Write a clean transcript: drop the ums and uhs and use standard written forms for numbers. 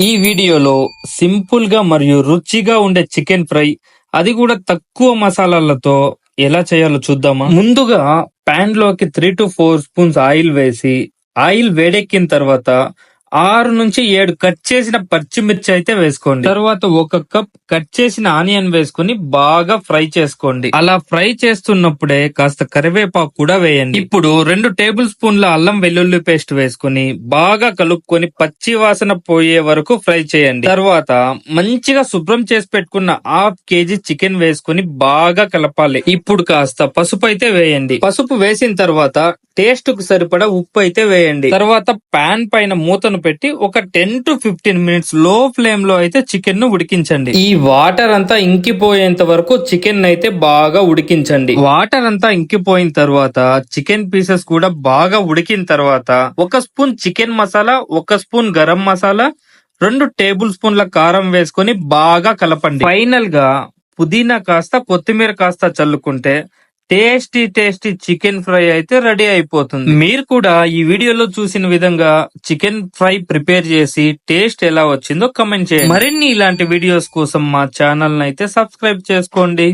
ఈ వీడియోలో సింపుల్ గా మరియు రుచిగా ఉండే చికెన్ ఫ్రై, అది కూడా తక్కువ మసాలాలతో ఎలా చేయాలో చూద్దామా. ముందుగా పాన్ లోకి 3 to 4 స్పూన్స్ ఆయిల్ వేసి, ఆయిల్ వేడెక్కిన తర్వాత 6 నుంచి 7 కట్ చేసిన పచ్చిమిర్చి అయితే వేసుకోండి. తర్వాత 1 కప్ కట్ చేసిన ఆనియన్ వేసుకుని బాగా ఫ్రై చేసుకోండి. అలా ఫ్రై చేస్తున్నప్పుడే కాస్త కరివేపాకు కూడా వేయండి. ఇప్పుడు 2 టేబుల్ స్పూన్ల అల్లం వెల్లుల్లి పేస్ట్ వేసుకుని బాగా కలుపుకొని పచ్చి వాసన పోయే వరకు ఫ్రై చేయండి. తర్వాత మంచిగా శుభ్రం చేసి పెట్టుకున్న హాఫ్ కేజీ చికెన్ వేసుకుని బాగా కలపాలి. ఇప్పుడు కాస్త పసుపు అయితే వేయండి. పసుపు వేసిన తర్వాత టేస్ట్ కు సరిపడా ఉప్పు అయితే వేయండి. తర్వాత పాన్ పైన మూతను పెట్టి ఒక 10 to 15 మినిట్స్ లో ఫ్లేమ్ లో అయితే చికెన్ ను ఉడికించండి. ఈ వాటర్ అంతా ఇంకిపోయేంత వరకు చికెన్ అయితే బాగా ఉడికించండి. వాటర్ అంతా ఇంకిపోయిన తర్వాత చికెన్ పీసెస్ కూడా బాగా ఉడికిన తర్వాత 1 spoon chicken masala, 1 spoon garam masala, 2 table స్పూన్ల కారం వేసుకొని బాగా కలపండి. ఫైనల్ గా పుదీనా కాస్త కొత్తిమీర కాస్త చల్లుకుంటే టేస్టీ చికెన్ ఫ్రై అయితే రెడీ అయిపోతుంది. మీరు కూడా ఈ వీడియోలో చూసిన విధంగా చికెన్ ఫ్రై ప్రిపేర్ చేసి టేస్ట్ ఎలా వచ్చిందో కమెంట్ చేయండి. మరిన్ని ఇలాంటి వీడియోస్ కోసం మా ఛానల్ అయితే సబ్స్క్రైబ్ చేసుకోండి.